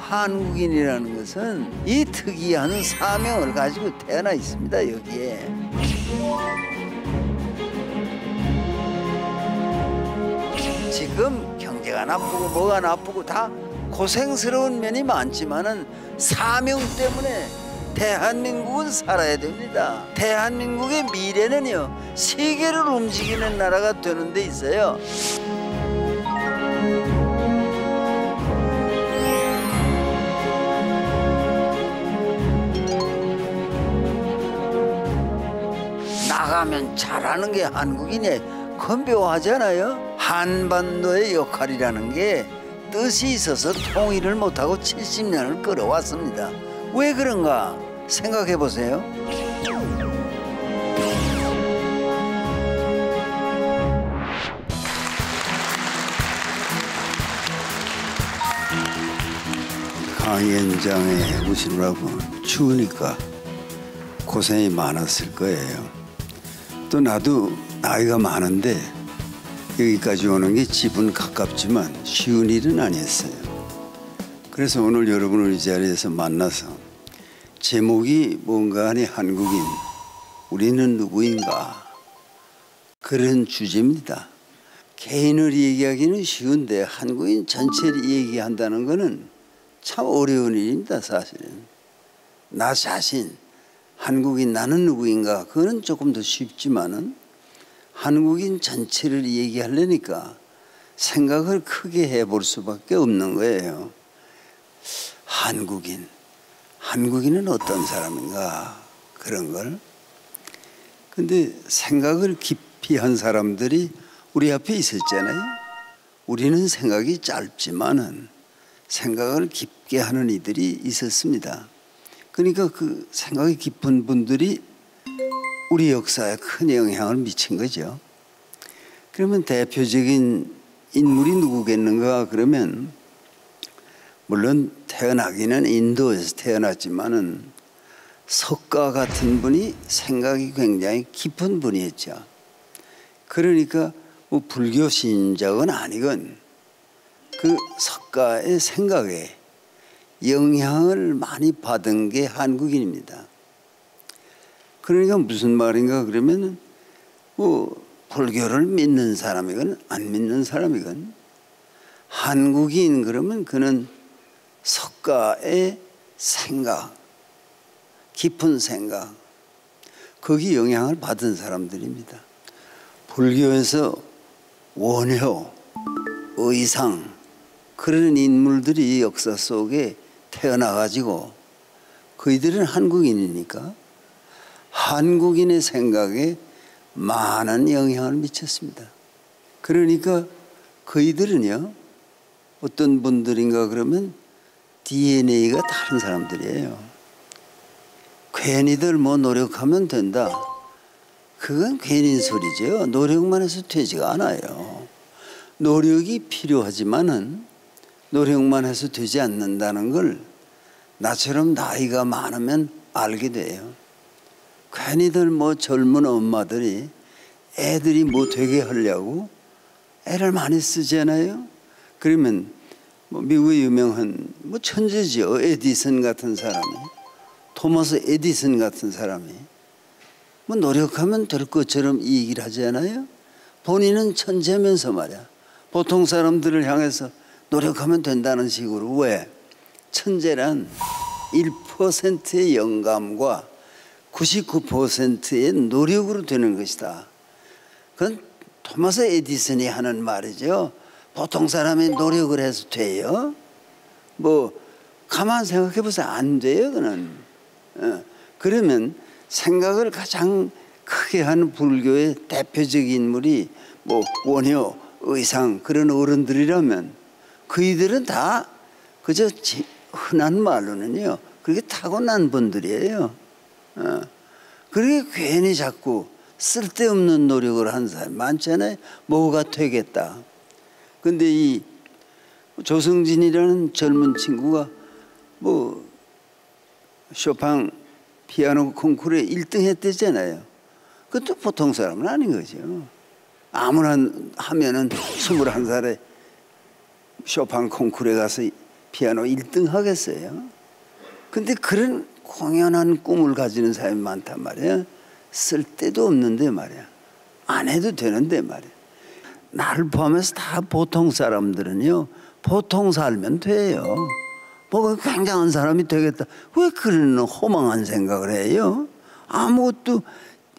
한국인이라는 것은 이 특이한 사명을 가지고 태어나 있습니다. 여기에. 지금 경제가 나쁘고 뭐가 나쁘고 다 고생스러운 면이 많지만은 사명 때문에 대한민국은 살아야 됩니다. 대한민국의 미래는요, 세계를 움직이는 나라가 되는 데 있어요. 나가면 잘하는 게 한국인이 건배화하잖아요. 한반도의 역할이라는 게 뜻이 있어서 통일을 못하고 70년을 끌어왔습니다. 왜 그런가 생각해 보세요. 강연장에 오시느라고 추우니까 고생이 많았을 거예요. 또 나도 나이가 많은데 여기까지 오는 게 집은 가깝지만 쉬운 일은 아니었어요. 그래서 오늘 여러분을 이 자리에서 만나서 제목이 뭔가 하니 한국인, 우리는 누구인가, 그런 주제입니다. 개인을 얘기하기는 쉬운데 한국인 전체를 얘기한다는 거는 참 어려운 일입니다. 사실은 나 자신, 한국인 나는 누구인가, 그거는 조금 더 쉽지만은 한국인 전체를 얘기하려니까 생각을 크게 해볼 수밖에 없는 거예요. 한국인은 어떤 사람인가, 그런 걸. 근데 생각을 깊이 한 사람들이 우리 앞에 있었잖아요. 우리는 생각이 짧지만은 생각을 깊게 하는 이들이 있었습니다. 그러니까 그 생각이 깊은 분들이 우리 역사에 큰 영향을 미친 거죠. 그러면 대표적인 인물이 누구겠는가 그러면, 물론 태어나기는 인도에서 태어났지만은 석가 같은 분이 생각이 굉장히 깊은 분이었죠. 그러니까 뭐 불교 신적은 아니건 그 석가의 생각에 영향을 많이 받은 게 한국인입니다. 그러니까 무슨 말인가 그러면 뭐 불교를 믿는 사람이건 안 믿는 사람이건 한국인 그러면 그는 석가의 생각, 깊은 생각, 거기 영향을 받은 사람들입니다. 불교에서 원효, 의상 그런 인물들이 역사 속에 태어나가지고 그이들은 한국인이니까 한국인의 생각에 많은 영향을 미쳤습니다. 그러니까 그이들은요, 어떤 분들인가 그러면 DNA가 다른 사람들이에요. 괜히들 뭐 노력하면 된다, 그건 괜히 소리죠. 노력만 해서 되지가 않아요. 노력이 필요하지만은 노력만 해서 되지 않는다는 걸 나처럼 나이가 많으면 알게 돼요. 괜히들 뭐 젊은 엄마들이 애들이 뭐 되게 하려고 애를 많이 쓰잖아요. 그러면 뭐 미국의 유명한 뭐 천재죠. 에디슨 같은 사람이, 토마스 에디슨 같은 사람이 뭐 노력하면 될 것처럼 이 얘기를 하잖아요. 본인은 천재면서 말이야, 보통 사람들을 향해서 노력하면 된다는 식으로. 왜? 천재란 1%의 영감과 99%의 노력으로 되는 것이다. 그건 토마스 에디슨이 하는 말이죠. 보통 사람이 노력을 해서 돼요? 뭐 가만 생각해 보세요. 안 돼요, 그는. 그러면 생각을 가장 크게 하는 불교의 대표적인 인물이 뭐 원효, 의상 그런 어른들이라면 그이들은 다 그저 흔한 말로는요, 그렇게 타고난 분들이에요. 그렇게 괜히 자꾸 쓸데없는 노력을 하는 사람이 많잖아요. 뭐가 되겠다. 근데 이 조승진이라는 젊은 친구가 뭐 쇼팽 피아노 콩쿠르에 1등 했대잖아요. 그것도 보통 사람은 아닌 거죠. 아무나 하면은 21살에 쇼팽 콩쿠르에 가서 피아노 1등 하겠어요? 근데 그런 공연한 꿈을 가지는 사람이 많단 말이야. 쓸데도 없는데 말이야. 안 해도 되는데 말이야. 나를 포함해서 다 보통 사람들은요, 보통 살면 돼요. 뭐 굉장한 사람이 되겠다. 왜 그런 허망한 생각을 해요? 아무것도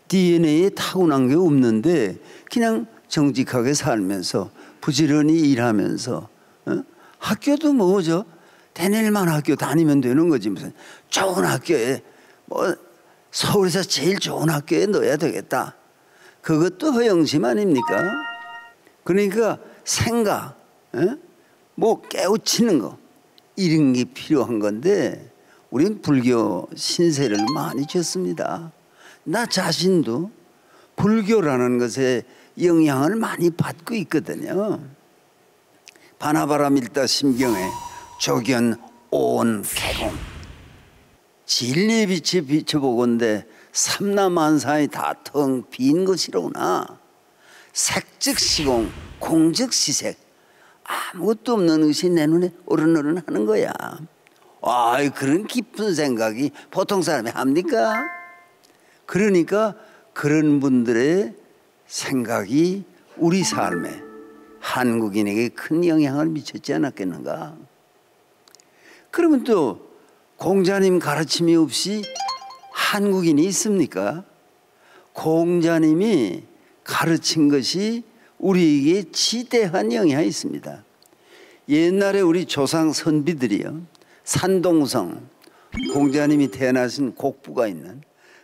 DNA에 타고난 게 없는데 그냥 정직하게 살면서 부지런히 일하면서, 학교도 뭐죠? 다닐만 학교 다니면 되는 거지. 무슨 좋은 학교에, 뭐 서울에서 제일 좋은 학교에 넣어야 되겠다. 그것도 허영심 아닙니까? 그러니까 생각, 뭐 깨우치는 거, 이런 게 필요한 건데 우린 불교 신세를 많이 졌습니다. 나 자신도 불교라는 것에 영향을 많이 받고 있거든요. 바나바라 밀다 심경에 조견 온 개공 진리의 빛에 비춰보건대 삼라만사이 다 텅 빈 것이로구나. 색즉 시공 공즉 시색, 아무것도 없는 것이 내 눈에 어른어른하는 거야. 그런 깊은 생각이 보통 사람이 합니까? 그러니까 그런 분들의 생각이 우리 삶에, 한국인에게 큰 영향을 미쳤지 않았겠는가. 그러면 또 공자님 가르침이 없이 한국인이 있습니까? 공자님이 가르친 것이 우리에게 지대한 영향이 있습니다. 옛날에 우리 조상 선비들이요, 산동성, 공자님이 태어나신 곡부가 있는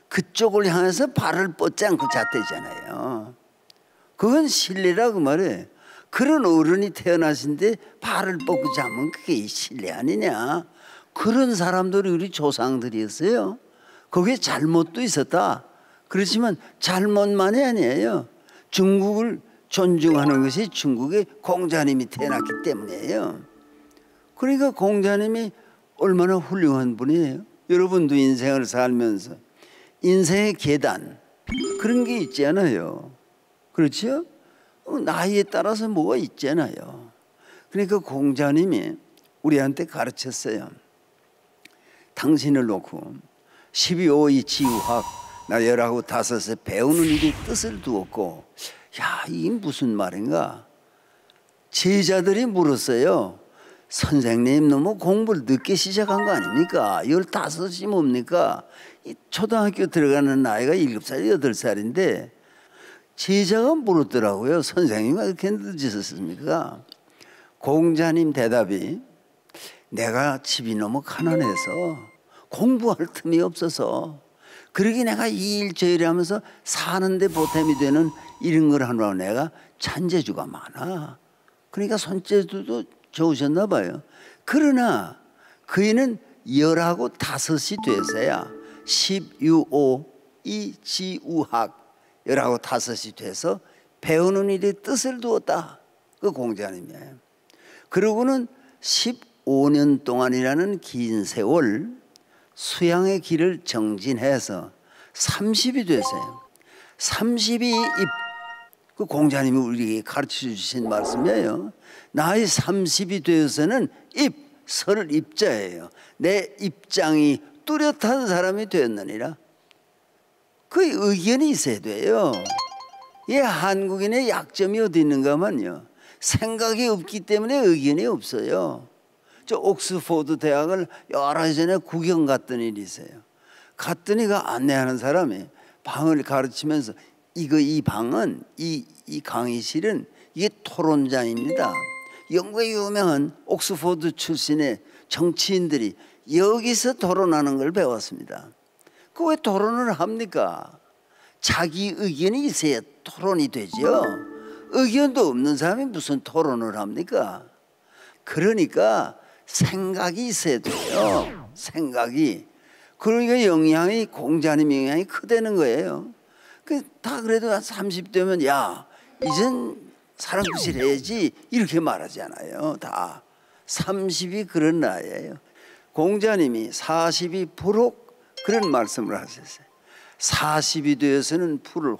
그쪽을 향해서 발을 뻗지 않고 잣대잖아요. 그건 신뢰라고 말해. 그런 어른이 태어나신데 발을 뻗고 자면 그게 신뢰 아니냐. 그런 사람들이 우리 조상들이었어요. 거기에 잘못도 있었다. 그렇지만 잘못만이 아니에요. 중국을 존중하는 것이 중국의 공자님이 태어났기 때문이에요. 그러니까 공자님이 얼마나 훌륭한 분이에요. 여러분도 인생을 살면서 인생의 계단, 그런 게 있지 않아요? 그렇죠? 나이에 따라서 뭐가 있잖아요. 그러니까 공자님이 우리한테 가르쳤어요. 당신을 놓고 12호의 지우학, 나 19, 5에 배우는 일이 뜻을 두었고, 야, 이게 무슨 말인가? 제자들이 물었어요. 선생님, 너무 공부를 늦게 시작한 거 아닙니까? 15이 뭡니까? 초등학교 들어가는 나이가 7살, 8살인데 제자가 물었더라고요. 선생님, 왜 이렇게 늦으셨습니까? 공자님 대답이, 내가 집이 너무 가난해서 공부할 틈이 없어서, 그러기 내가 이 일 저 일 하면서 사는데 보탬이 되는 이런 걸 하느라고 내가 잔재주가 많아. 그러니까 손재주도 좋으셨나 봐요. 그러나 그이는 19, 5이 돼서야 10유오 이 지우학, 19, 5이 돼서 배우는 일에 뜻을 두었다. 그 공자님이에요. 그러고는 15년 동안이라는 긴 세월 수양의 길을 정진해서 30이 됐어요. 30이 그 공자님이 우리에게 가르쳐 주신 말씀이에요. 나이 30이 되어서는 설 입자예요. 내 입장이 뚜렷한 사람이 되었느니라. 그 의견이 있어야 돼요. 이 한국인의 약점이 어디 있는가 하면요, 생각이 없기 때문에 의견이 없어요. 저 옥스포드 대학을 여러 해 전에 구경 갔던 일이 있어요. 갔더니 그 안내하는 사람이 방을 가르치면서 이 방은 이 강의실은 이게 토론장입니다. 영국의 유명한 옥스포드 출신의 정치인들이 여기서 토론하는 걸 배웠습니다. 그 왜 토론을 합니까? 자기 의견이 있어야 토론이 되죠. 의견도 없는 사람이 무슨 토론을 합니까? 그러니까 생각이 있어야 돼요. 생각이. 그러니까 영향이, 공자님 영향이 크다는 거예요. 다 그래도 30대면 야, 이젠 사랑구실 해야지 이렇게 말하잖아요. 다 30이 그런 나이에요. 공자님이 40이 불혹, 그런 말씀을 하셨어요. 40이 되어서는 불을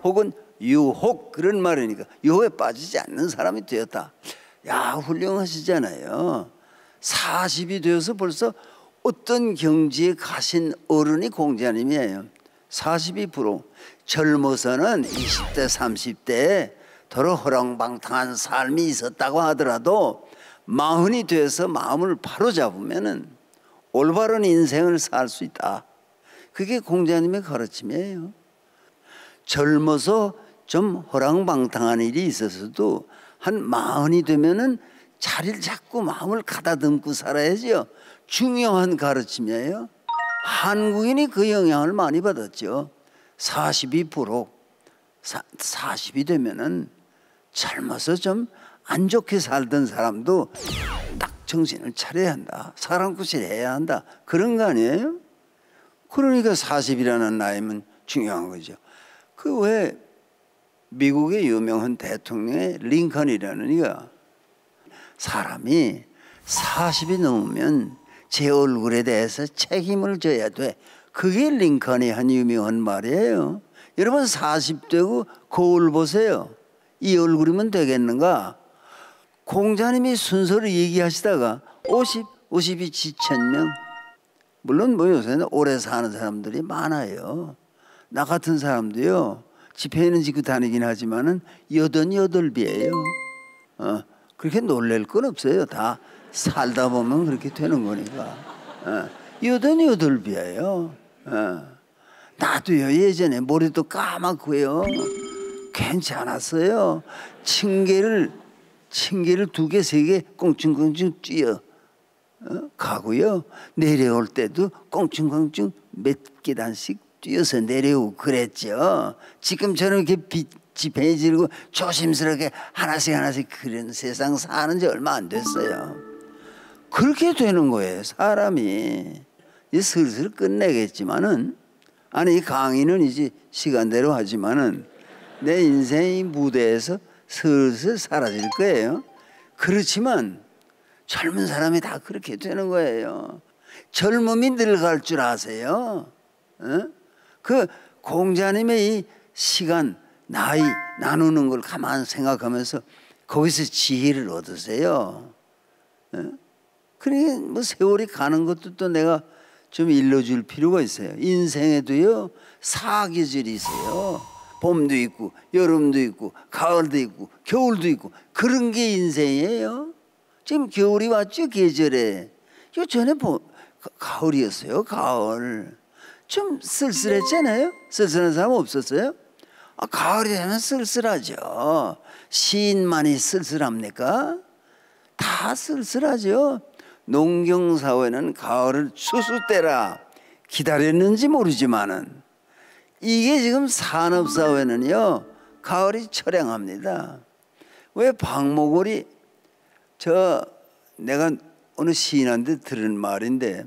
혹은 유혹, 그런 말이니까 유혹에 빠지지 않는 사람이 되었다. 야, 훌륭하시잖아요. 40이 되어서 벌써 어떤 경지에 가신 어른이 공자님이에요. 42%. 젊어서는 20대 30대에 더러 허랑방탕한 삶이 있었다고 하더라도 40이 돼서 마음을 바로잡으면 올바른 인생을 살 수 있다. 그게 공자님의 가르침이에요. 젊어서 좀 허랑방탕한 일이 있어서도 한 40이 되면은 자리를 잡고 마음을 가다듬고 살아야죠. 중요한 가르침이에요. 한국인이 그 영향을 많이 받았죠. 42% 40이 되면은 젊어서 좀 안 좋게 살던 사람도 딱 정신을 차려야 한다. 사랑구실 해야 한다. 그런 거 아니에요? 그러니까 40이라는 나이면 중요한 거죠. 그 왜 미국의 유명한 대통령의 링컨이라는 이가 사람이 40이 넘으면 제 얼굴에 대해서 책임을 져야 돼. 그게 링컨이 한 유명한 말이에요. 여러분 40되고 거울 보세요. 이 얼굴이면 되겠는가? 공자님이 순서를 얘기하시다가 50이 지천명. 물론 뭐 요새는 오래 사는 사람들이 많아요. 나 같은 사람도요. 지폐는 지고 다니긴 하지만은 88이에요. 그렇게 놀랄 건 없어요. 다 살다 보면 그렇게 되는 거니까. 88이에요. 나도요. 예전에 머리도 까맣고요. 괜찮았어요. 층계를 2개, 3개 꽁충꽁충 뛰어 가고요. 내려올 때도 꽁충꽁충 몇 계단씩 뛰어서 내려오고 그랬죠. 지금처럼 이렇게 지폐 지르고 조심스럽게 하나씩 그런 세상 사는 지 얼마 안 됐어요. 그렇게 되는 거예요. 사람이. 이제 슬슬 끝내겠지만은, 아니 이 강의는 이제 시간대로 하지만은 내 인생이 무대에서 슬슬 사라질 거예요. 그렇지만 젊은 사람이 다 그렇게 되는 거예요. 젊음이 늙어갈 줄 아세요? 그 공자님의 이 시간, 나이 나누는 걸 가만 생각하면서 거기서 지혜를 얻으세요. 그러니까 뭐 세월이 가는 것도 또 내가 좀 일러줄 필요가 있어요. 인생에도요 4계절이 있어요. 봄도 있고 여름도 있고 가을도 있고 겨울도 있고 그런 게 인생이에요. 지금 겨울이 왔죠. 계절에. 요 전에 가을이었어요. 가을. 좀 쓸쓸했잖아요. 쓸쓸한 사람 없었어요? 가을이 되면 쓸쓸하죠. 시인만이 쓸쓸합니까? 다 쓸쓸하죠. 농경사회는 가을을 추수때라 기다렸는지 모르지만은 이게 지금 산업사회는요 가을이 처량합니다. 왜 박목월이 내가 어느 시인한테 들은 말인데,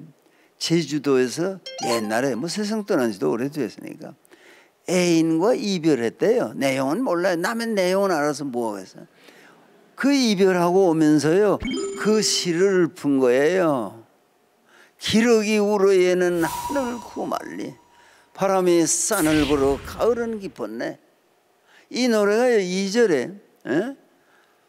제주도에서 옛날에 뭐 세상 떠난 지도 오래됐으니까 애인과 이별했대요. 내용은 몰라요. 남의 내용은 알아서 뭐하겠어요. 그 이별하고 오면서요 그 시를 푼 거예요. 기러기 울어에는 하늘 구말리 바람이 산을 불어 가을은 깊었네. 이 노래가요 2절에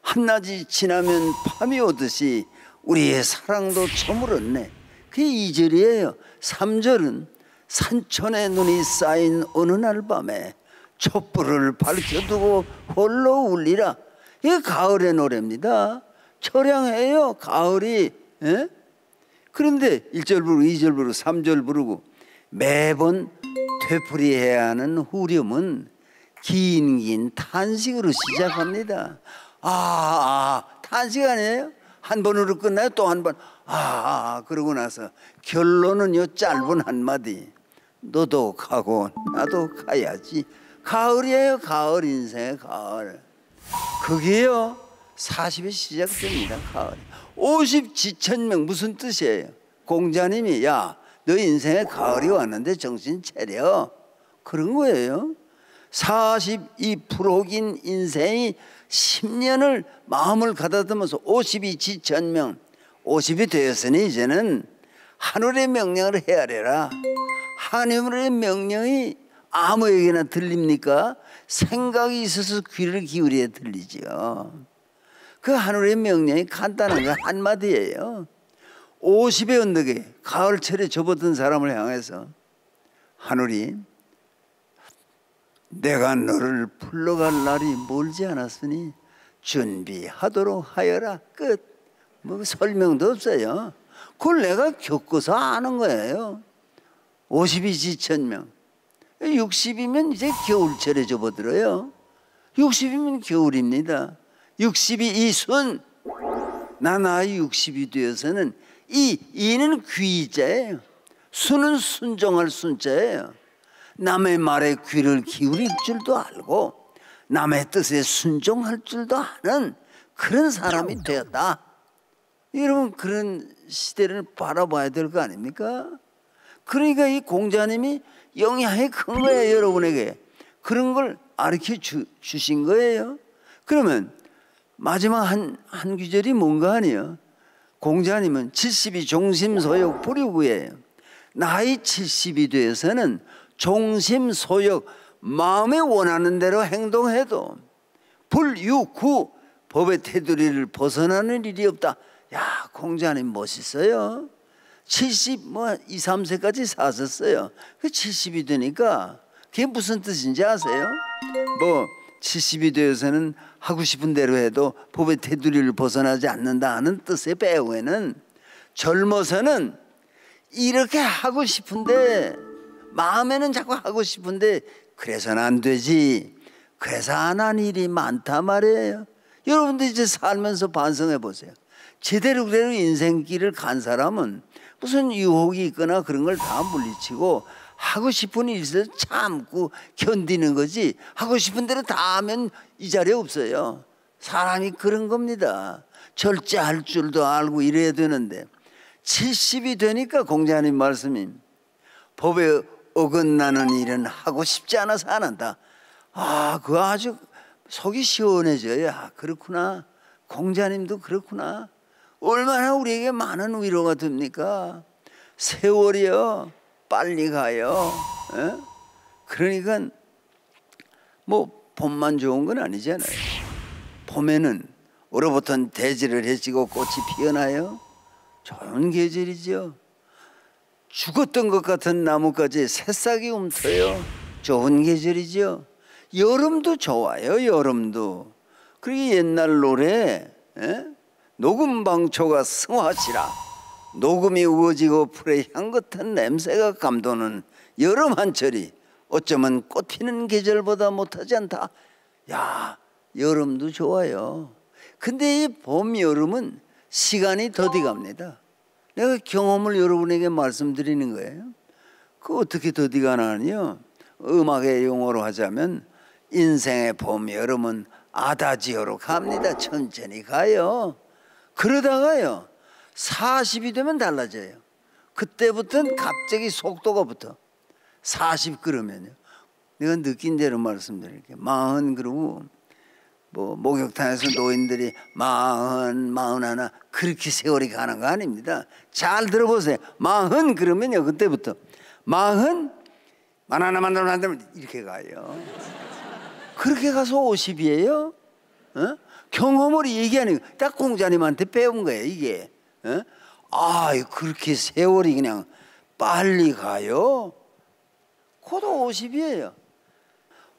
한낮이 지나면 밤이 오듯이 우리의 사랑도 저물었네. 그게 2절이에요. 3절은 산천에 눈이 쌓인 어느 날 밤에 촛불을 밝혀두고 홀로 울리라. 이게 가을의 노래입니다. 처량해요 가을이. 그런데 1절 부르고 2절 부르고 3절 부르고 매번 되풀이해야 하는 후렴은 긴 탄식으로 시작합니다. 탄식 아니에요? 한 번으로 끝나요? 또 한 번. 그러고 나서 결론은요 짧은 한마디. 너도 가고 나도 가야지. 가을이에요. 가을. 인생의 가을. 그게요 40이 시작됩니다. 가을. 50지천명 무슨 뜻이에요? 공자님이 야 너 인생에 가을이 왔는데 정신 차려. 그런 거예요. 42%긴 인생이 10년을 마음을 가다듬어서 50이 지천명. 50이 되었으니 이제는 하늘의 명령을 헤아려라. 하늘의 명령이 아무에게나 들립니까? 생각이 있어서 귀를 기울여야 들리죠. 그 하늘의 명령이 간단한 거 한마디예요. 50의 언덕에 가을철에 접어든 사람을 향해서 하늘이 내가 너를 불러갈 날이 멀지 않았으니 준비하도록 하여라. 끝. 뭐 설명도 없어요. 그걸 내가 겪어서 아는 거예요. 50이 지천명, 60이면 이제 겨울철에 접어들어요. 60이면 겨울입니다. 60이 이순, 나 나이 60이 되어서는 이는 귀자예요. 순은 순종할 순자예요. 남의 말에 귀를 기울일 줄도 알고 남의 뜻에 순종할 줄도 아는 그런 사람이 되었다. 여러분, 그런 시대를 바라봐야 될 거 아닙니까? 그러니까 이 공자님이 영향이 큰 거예요. 여러분에게 그런 걸 가르쳐 주신 거예요. 그러면 마지막 한 구절이 뭔가 아니에요. 공자님은 70이 종심소욕 불유구예요. 나이 70이 되어서는 종심소욕, 마음에 원하는 대로 행동해도 불유구, 법의 테두리를 벗어나는 일이 없다. 야, 공자님 멋있어요. 2, 3세까지 사셨어요. 그 70이 되니까 그게 무슨 뜻인지 아세요? 70이 되어서는 하고 싶은 대로 해도 법의 테두리를 벗어나지 않는다는 뜻의 배후에는 젊어서는 이렇게 하고 싶은데 마음에는 자꾸 하고 싶은데 그래서는 안 되지. 그래서 안 한 일이 많단 말이에요. 여러분들 이제 살면서 반성해 보세요. 제대로 인생길을 간 사람은 무슨 유혹이 있거나 그런 걸 다 물리치고 하고 싶은 일을 참고 견디는 거지, 하고 싶은 대로 다 하면 이 자리에 없어요. 사람이 그런 겁니다. 절제할 줄도 알고 이래야 되는데 70이 되니까 공자님 말씀이 법에 어긋나는 일은 하고 싶지 않아서 안 한다. 아, 그거 아주 속이 시원해져요. 아, 그렇구나. 공자님도 그렇구나. 얼마나 우리에게 많은 위로가 됩니까? 세월이요 빨리 가요. 에? 그러니까 뭐 봄만 좋은 건 아니잖아요. 봄에는 얼어붙은 대지를 헤치고 꽃이 피어나요. 좋은 계절이죠. 죽었던 것 같은 나무까지 새싹이 움트요. 좋은 계절이죠. 여름도 좋아요. 여름도. 그리고 옛날 노래 녹음방초가 승화시라, 녹음이 우거지고 풀의 향긋한 냄새가 감도는 여름 한철이 어쩌면 꽃피는 계절보다 못하지 않다. 야, 여름도 좋아요. 근데 이 봄, 여름은 시간이 더디 갑니다. 내가 경험을 여러분에게 말씀드리는 거예요. 그 어떻게 더디 가나요? 음악의 용어로 하자면 인생의 봄, 여름은 아다지오로 갑니다. 천천히 가요. 그러다가요 40이 되면 달라져요. 그때부터는 갑자기 속도가 붙어. 40 그러면요, 내가 느낀 대로 말씀드릴게요. 40 그러고 뭐 목욕탕에서 노인들이 40, 41 그렇게 세월이 가는 거 아닙니다. 잘 들어보세요. 40 그러면요 그때부터 40 만하나 만들면 이렇게 가요. 그렇게 가서 50이에요. 어? 경험을 얘기하는 거. 딱 공자님한테 배운 거예요 이게. 어? 아, 그렇게 세월이 그냥 빨리 가요. 그것도 50이에요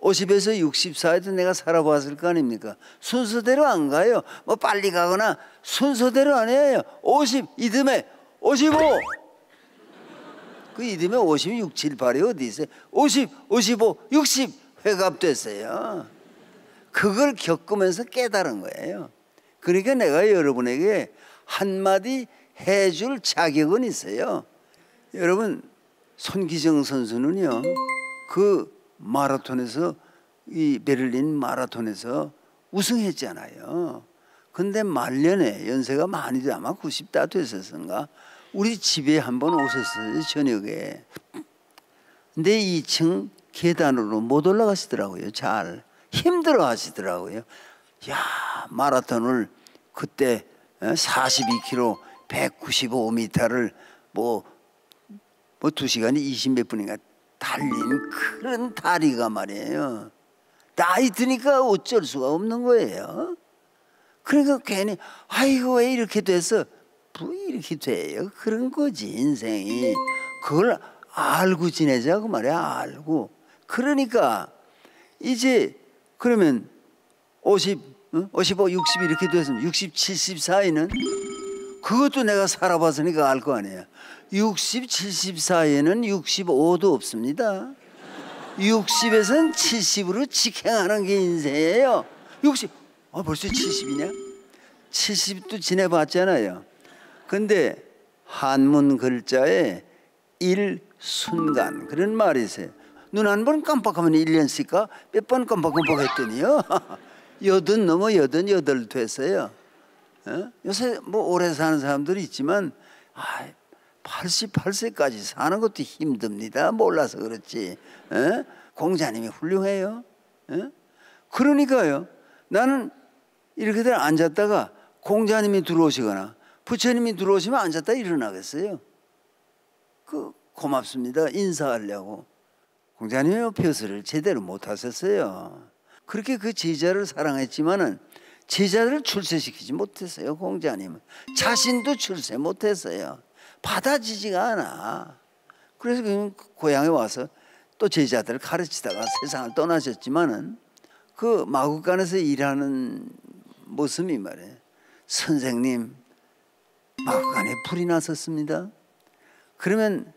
50에서 64에도 내가 살아봤을 거 아닙니까? 순서대로 안 가요. 뭐 빨리 가거나 순서대로 안 해요. 50 이듬해 55, 그 이듬해 50, 6, 7, 8이 어디 있어요? 50, 55, 60 회갑됐어요. 그걸 겪으면서 깨달은 거예요. 그러니까 내가 여러분에게 한마디 해줄 자격은 있어요. 여러분, 손기정 선수는요 그 마라톤에서, 이 베를린 마라톤에서 우승했잖아요. 근데 말년에 연세가 많이 돼, 아마 90 다 됐었는가, 우리 집에 한번 오셨어요 저녁에. 근데 2층 계단으로 못 올라가시더라고요. 잘 힘들어 하시더라고요. 야, 마라톤을 그때 42km 195m를 뭐 2시간에 20 몇 분인가 달린 그런 다리가 말이에요. 나이 드니까 어쩔 수가 없는 거예요. 그러니까 괜히 아이고 왜 이렇게 돼서 뭐 이렇게 돼요. 그런 거지 인생이. 그걸 알고 지내자고 말이야. 알고. 그러니까 이제 그러면 50, 55, 60 이렇게 됐으면 60, 70 사이는 그것도 내가 살아봤으니까 알 거 아니에요. 60, 70 사이에는 65도 없습니다. 60에서는 70으로 직행하는 게 인생이에요. 60, 벌써 70이냐? 70도 지내봤잖아요. 근데 한문 글자에 일순간 그런 말이 있어요. 눈 한 번 깜빡하면 1년 쓸까? 몇 번 깜빡깜빡 했더니요 80 넘어 88 됐어요. 요새 뭐 오래 사는 사람들이 있지만 88세까지 사는 것도 힘듭니다. 몰라서 그렇지. 공자님이 훌륭해요. 그러니까요, 나는 이렇게들 앉았다가 공자님이 들어오시거나 부처님이 들어오시면 앉았다 일어나겠어요. 고맙습니다. 인사하려고. 공자님이 벼슬을 제대로 못 하셨어요. 그렇게 그 제자를 사랑했지만은 제자들을 출세시키지 못했어요. 공자님은 자신도 출세 못했어요. 받아지지가 않아. 그래서 그냥 고향에 와서 또 제자들을 가르치다가 세상을 떠나셨지만은 그 마국간에서 일하는 모습이 말이에요. 선생님, 마국간에 불이 났었습니다. 그러면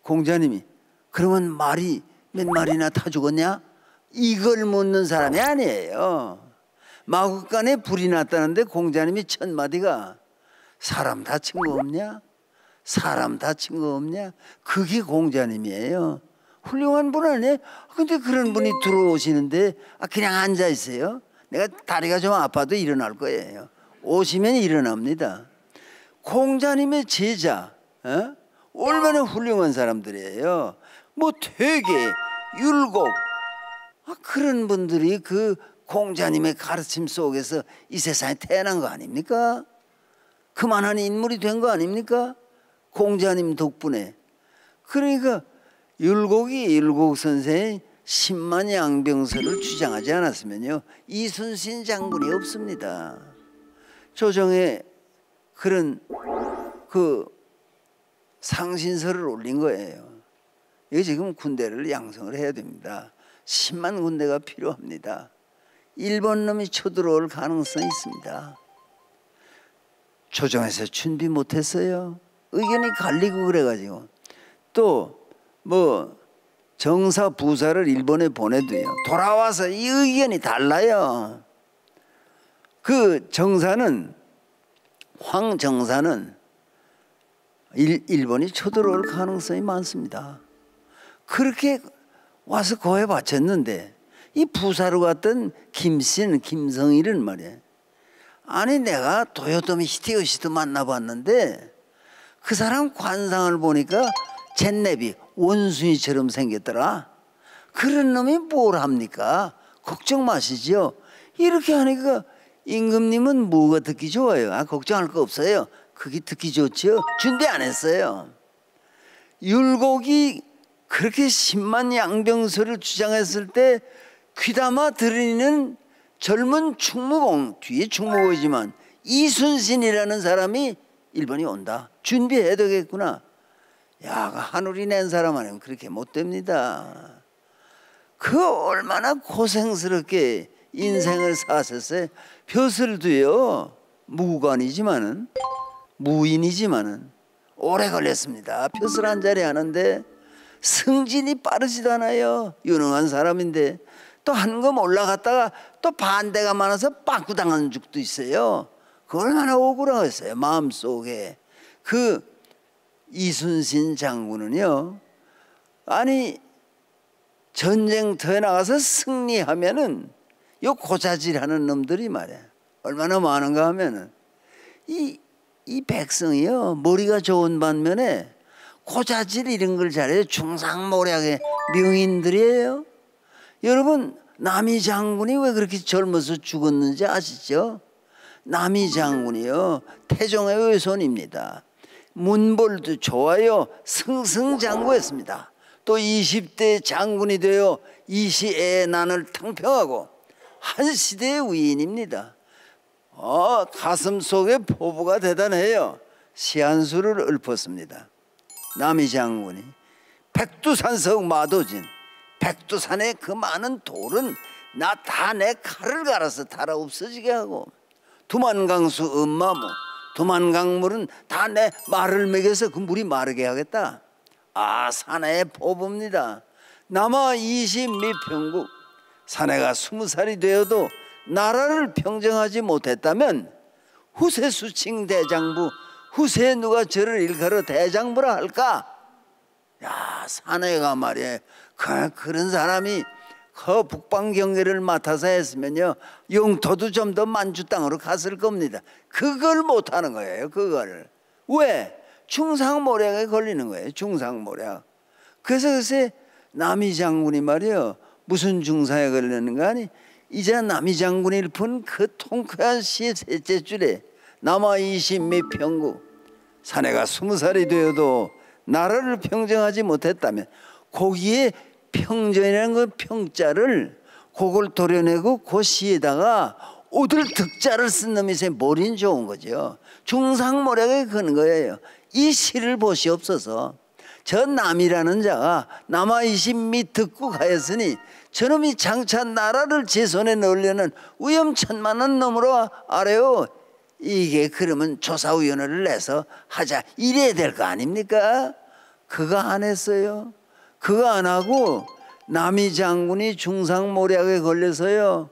공자님이 그러면 말이 몇 마리나 타 죽었냐? 이걸 묻는 사람이 아니에요. 마국간에 불이 났다는데 공자님이 첫 마디가 사람 다친 거 없냐? 사람 다친 거 없냐? 그게 공자님이에요. 훌륭한 분 아니에요? 근데 그런 분이 들어오시는데 그냥 앉아 있어요. 내가 다리가 좀 아파도 일어날 거예요. 오시면 일어납니다. 공자님의 제자, 얼마나 훌륭한 사람들이에요. 뭐 퇴계, 율곡, 그런 분들이 그 공자님의 가르침 속에서 이 세상에 태어난 거 아닙니까? 그만한 인물이 된 거 아닙니까? 공자님 덕분에. 그러니까 율곡 선생의 10만 양병설을 주장하지 않았으면요 이순신 장군이 없습니다. 조정에 그런 그 상신설을 올린 거예요. 이게 지금 군대를 양성을 해야 됩니다. 10만 군대가 필요합니다. 일본 놈이 쳐들어올 가능성이 있습니다. 조정에서 준비 못했어요. 의견이 갈리고 그래가지고 또 뭐 정사 부사를 일본에 보내도요 돌아와서 이 의견이 달라요. 그 정사는 황정사는 일본이 쳐들어올 가능성이 많습니다. 그렇게 와서 고해 바쳤는데 이 부사로 갔던 김성일은 말이에요. 아니 내가 도요토미 히데요시도 만나봤는데 그 사람 관상을 보니까 잿내비 원숭이처럼 생겼더라. 그런 놈이 뭘 합니까? 걱정 마시죠. 이렇게 하니까 임금님은 뭐가 듣기 좋아요? 걱정할 거 없어요. 그게 듣기 좋죠. 준비 안 했어요. 율곡이 그렇게 10만 양병설을 주장했을 때 귀담아 들으는 젊은 충무공, 뒤에 충무공이지만 이순신이라는 사람이 일본이 온다. 준비해야 되겠구나. 야, 하늘이 낸 사람 아니면 그렇게 못 됩니다. 그 얼마나 고생스럽게 인생을 사셨어요. 벼슬도요 무관이지만은 무인이지만은 오래 걸렸습니다. 벼슬 한 자리 하는데 승진이 빠르지도 않아요. 유능한 사람인데 또 한 검 올라갔다가 또 반대가 많아서 빵꾸 당한 적도 있어요. 그 얼마나 억울하겠어요. 마음속에. 그 이순신 장군은요, 아니 전쟁터에 나가서 승리하면은 요 고자질하는 놈들이 말이야 얼마나 많은가 하면은 이 백성이요 머리가 좋은 반면에 고자질 이런 걸 잘해요. 중상모략의 명인들이에요. 여러분 남이 장군이 왜 그렇게 젊어서 죽었는지 아시죠? 남이 장군이요 태종의 외손입니다. 문벌도 좋아요. 승승장구했습니다. 또 20대 장군이 되어 이시애의 난을 탕평하고 한 시대의 위인입니다. 가슴 속에 포부가 대단해요. 시한수를 읊었습니다. 남이 장군이 백두산성 마도진, 백두산의 그 많은 돌은 나 다 내 칼을 갈아서 달아 없어지게 하고, 두만강수 음마무, 두만강물은 다 내 말을 먹여서 그 물이 마르게 하겠다. 아, 사내의 포부입니다. 남아 20미평국, 사내가 20살이 되어도 나라를 평정하지 못했다면 후세수칭 대장부, 후세에 누가 저를 일컬어 대장부라 할까? 야, 사내가 말이야, 그런 사람이 그 북방 경계를 맡아서 했으면요, 영토도 좀 더 만주 땅으로 갔을 겁니다. 그걸 못하는 거예요. 그걸 왜? 중상모략에 걸리는 거예요. 중상모략. 그래서 글쎄 남이 장군이 말이요, 무슨 중상에 걸리는가 하니, 이제 남이 장군이 읊은 그 통쾌한 시의 셋째 줄에 남아 20미평국, 사내가 20살이 되어도 나라를 평정하지 못했다면, 거기에 평정이라는 그 평자를 그걸 도려내고 그 시에다가 오들 득자를 쓴 놈이 머리는 좋은 거죠. 중상모략에 거는 거예요. 이 시를 보시옵소서. 저 남이라는 자가 남아 20미 득국하였으니 저놈이 장차 나라를 제 손에 넣으려는 위험천만한 놈으로 알아요. 이게 그러면 조사위원회를 내서 하자 이래야 될 거 아닙니까? 그거 안 했어요. 그거 안 하고 남이 장군이 중상모략에 걸려서요,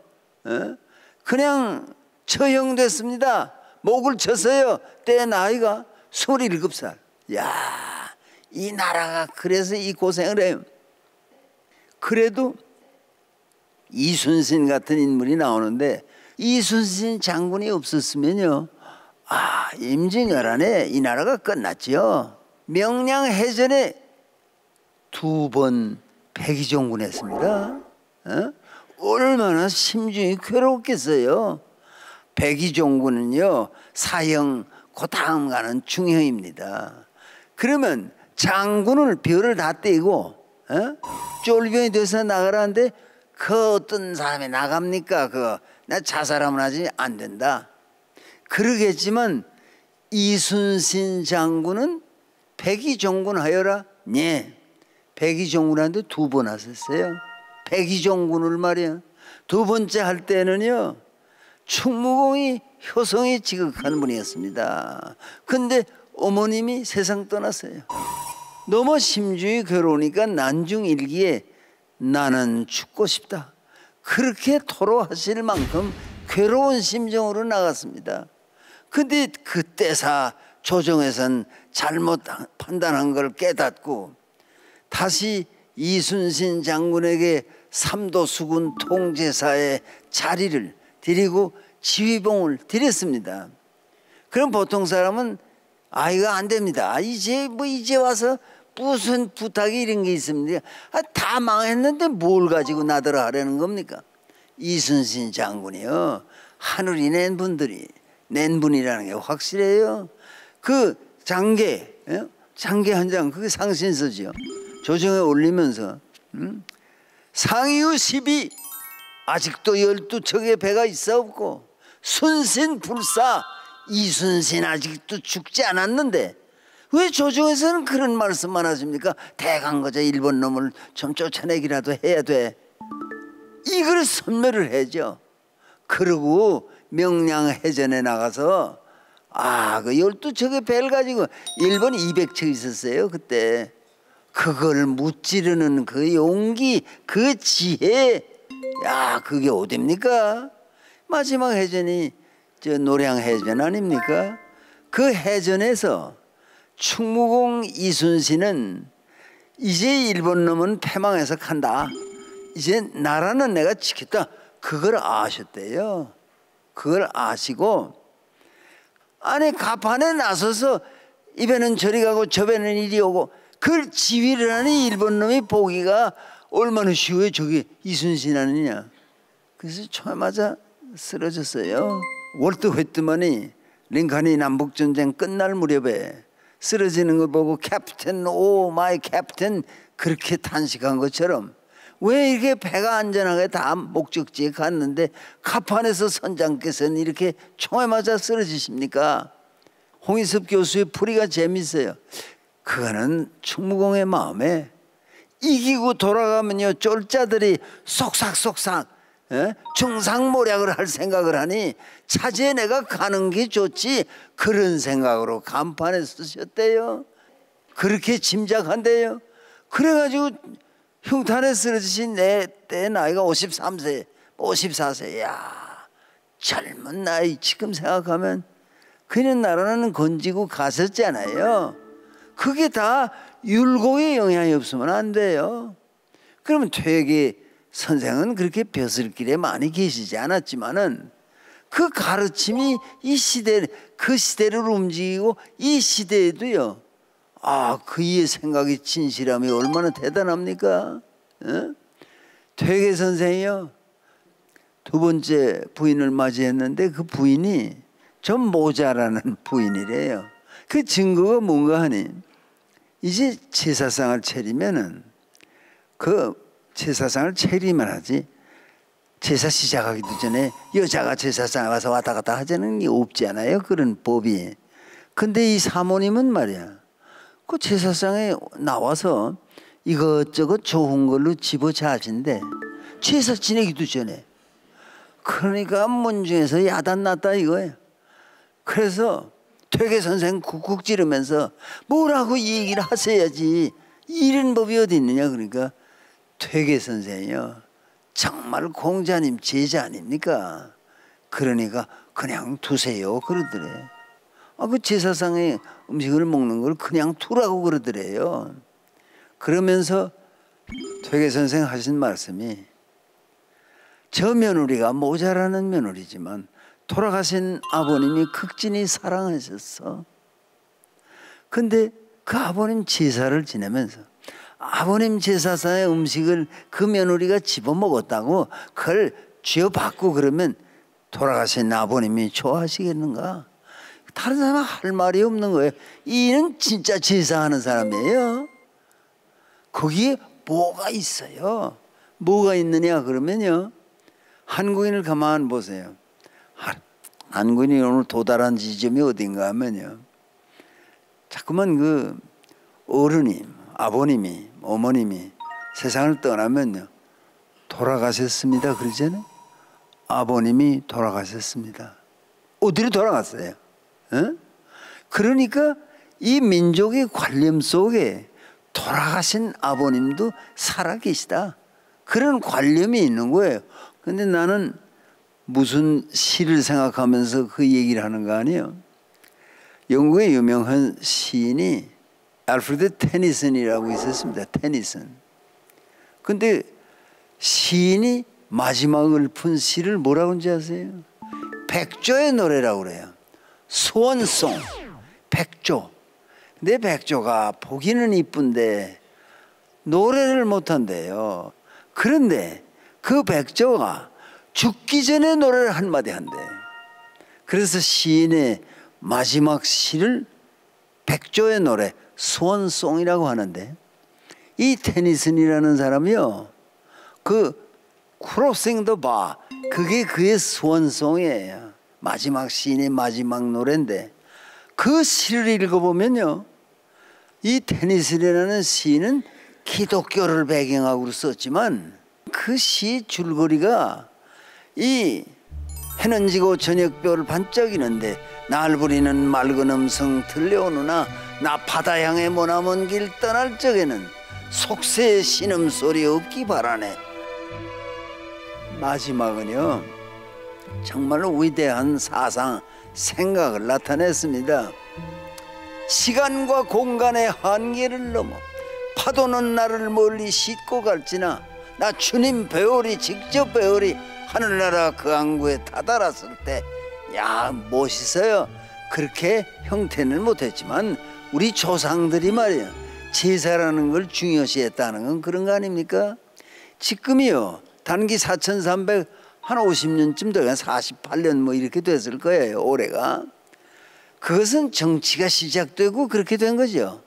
그냥 처형됐습니다. 목을 쳤어요. 때 나이가 27살. 야, 이 나라가 그래서 이 고생을 해요. 그래도 이순신 같은 인물이 나오는데, 이순신 장군이 없었으면요, 아, 임진왜란 안에 이 나라가 끝났지요. 명량해전에 2번 백의종군했습니다. 얼마나 심중이 괴로웠겠어요. 백의종군은요, 사형 그 다음 가는 중형입니다. 그러면 장군을 별을 다 떼고 쫄병이 돼서 나가라는데, 그 어떤 사람이 나갑니까? 나 자살하면 하지 안 된다. 그러겠지만 이순신 장군은 백의종군 하여라. 네, 백의종군한테 2번 하셨어요. 백의종군을 말이야. 2번째 할 때는요, 충무공이 효성이 지극한 분이었습니다. 근데 어머님이 세상 떠났어요. 너무 심중이 괴로우니까 난중일기에 나는 죽고 싶다, 그렇게 토로하실 만큼 괴로운 심정으로 나갔습니다. 근데 그때사 조정에선 잘못 판단한 걸 깨닫고 다시 이순신 장군에게 삼도수군 통제사의 자리를 드리고 지휘봉을 드렸습니다. 그럼 보통 사람은 이거 안 됩니다. 이제 와서 무슨 부탁이 이런 게 있습니까? 다 망했는데 뭘 가지고 나더러 하려는 겁니까? 이순신 장군이요, 하늘이 낸 분이라는 게 확실해요. 그 장계 한 장, 그게 상신서지요. 조정에 올리면서 상이유 12, 아직도 12척의 배가 있사옵고 순신불사, 이순신 아직도 죽지 않았는데 왜 조정에서는 그런 말씀만 하십니까? 대강거자 일본 놈을 좀 쫓아내기라도 해야 돼. 이걸 선멸을 해죠. 그러고 명량해전에 나가서 그 12척의 배를 가지고 일본 200척 있었어요 그때. 그걸 무찌르는 그 용기, 그 지혜, 야, 그게 어딥니까? 마지막 해전이 저 노량해전 아닙니까? 그 해전에서 충무공 이순신은 이제 일본 놈은 패망해서 간다, 이제 나라는 내가 지켰다, 그걸 아셨대요. 그걸 아시고 안에 가판에 나서서 이 배는 저리 가고 저 배는 이리 오고 그걸 지휘를 하니 일본 놈이 보기가 얼마나 쉬워요. 저기 이순신 아니냐. 그래서 처음 맞아 쓰러졌어요. 월드회트만이 링컨이 남북전쟁 끝날 무렵에 쓰러지는 걸 보고 캡틴, 오 마이 캡틴, 그렇게 탄식한 것처럼 왜 이렇게 배가 안전하게 다 목적지에 갔는데 가판에서 선장께서는 이렇게 총에 맞아 쓰러지십니까? 홍익섭 교수의 풀이가 재밌어요. 그거는 충무공의 마음에 이기고 돌아가면요 쫄자들이 쏙삭쏙삭 중상모략을 할 생각을 하니 차지해 내가 가는 게 좋지, 그런 생각으로 간판에 쓰셨대요. 그렇게 짐작한대요. 그래가지고 흉탄에 쓰러지신 때 나이가 53세 54세. 야, 젊은 나이 지금 생각하면 그냥 나라는 건지고 갔었잖아요. 그게 다 율곡의 영향이 없으면 안 돼요. 그러면 퇴계 선생은 그렇게 벼슬길에 많이 계시지 않았지만은 그 가르침이 이 시대, 그 시대를 움직이고 이 시대에도요, 그의 생각이 진실함이 얼마나 대단합니까? 퇴계 선생이요, 두 번째 부인을 맞이했는데 그 부인이 좀 모자라는 부인이래요. 그 증거가 뭔가 하니, 이제 제사상을 차리면은 그 제사상을 차리면 하지, 제사 시작하기도 전에 여자가 제사상에 와서 왔다 갔다 하자는 게 없지 않아요, 그런 법이. 근데 이 사모님은 말이야, 그 제사상에 나와서 이것저것 좋은 걸로 집어자신데 제사 지내기도 전에. 그러니까 문중에서 야단났다 이거예요. 그래서 퇴계 선생 쿡쿡 찌르면서 뭐라고 이 얘기를 하셔야지, 이런 법이 어디 있느냐. 그러니까 퇴계 선생이요, 정말 공자님 제자 아닙니까? 그러니까 그냥 두세요 그러더래. 그 제사상에 음식을 먹는 걸 그냥 두라고 그러더래요. 그러면서 퇴계 선생 하신 말씀이, 저 며느리가 모자라는 며느리지만 돌아가신 아버님이 극진히 사랑하셨어. 근데 그 아버님 제사를 지내면서 아버님 제사상의 음식을 그 며느리가 집어먹었다고 그걸 쥐어받고 그러면 돌아가신 아버님이 좋아하시겠는가? 다른 사람은 할 말이 없는 거예요. 이는 진짜 제사하는 사람이에요. 거기에 뭐가 있어요? 뭐가 있느냐 그러면요, 한국인을 가만 보세요. 한국인이 오늘 도달한 지점이 어딘가 하면요, 자꾸만 그 어른이, 아버님이, 어머님이 세상을 떠나면요, 돌아가셨습니다 그러잖아요. 아버님이 돌아가셨습니다. 어디로 돌아갔어요? 그러니까 이 민족의 관념 속에 돌아가신 아버님도 살아계시다, 그런 관념이 있는 거예요. 근데 나는 무슨 시를 생각하면서 그 얘기를 하는 거 아니에요. 영국의 유명한 시인이 알프레드 테니슨이라고 있었습니다. 테니슨. 근데 시인이 마지막을 푼 시를 뭐라고 하는지 아세요? 백조의 노래라고 그래요. 스원송, 백조. 근데 백조가 보기는 이쁜데 노래를 못한대요. 그런데 그 백조가 죽기 전에 노래를 한마디 한대. 그래서 시인의 마지막 시를 백조의 노래, 스원송이라고 하는데, 이 테니슨이라는 사람이요, 그 크로싱 더 바, 그게 그의 스원송이에요. 마지막 시인의 마지막 노래인데, 그 시를 읽어보면요, 이 테니슨이라는 시인은 기독교를 배경으로 썼지만 그 시 줄거리가, 이 해는 지고 저녁별 반짝이는데 날 부리는 맑은 음성 들려오느나 나 바다 향해 머나먼 길 떠날 적에는 속세의 신음소리 없기 바라네. 마지막은요, 정말 위대한 사상, 생각을 나타냈습니다. 시간과 공간의 한계를 넘어 파도는 나를 멀리 싣고 갈지나 나 주님 배우리, 직접 배우리. 하늘나라 그 항구에 다다랐을 때, 야, 멋있어요. 그렇게 형태는 못했지만 우리 조상들이 말이야, 제사라는 걸 중요시했다는 건 그런 거 아닙니까? 지금이요, 단기 4350년쯤 돼가 48년 뭐 이렇게 됐을 거예요, 올해가. 그것은 정치가 시작되고 그렇게 된 거죠.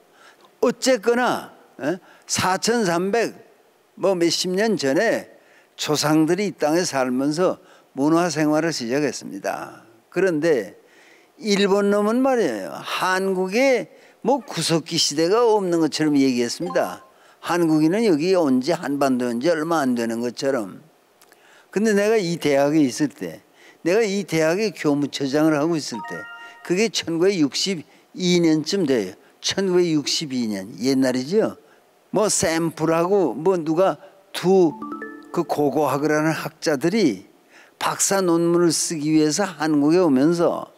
어쨌거나 4300 뭐 몇십 년 전에 조상들이 이 땅에 살면서 문화생활을 시작했습니다. 그런데 일본 놈은 말이에요. 한국에 뭐 구석기 시대가 없는 것처럼 얘기했습니다. 한국인은 여기 온 지 한반도에 온 지 얼마 안 되는 것처럼. 근데 내가 이 대학에 있을 때, 내가 이 대학의 교무처장을 하고 있을 때, 그게 1962년쯤 돼요. 1962년 옛날이죠. 뭐 샘플하고 뭐 누가 두 그 고고학을 하는 학자들이 박사 논문을 쓰기 위해서 한국에 오면서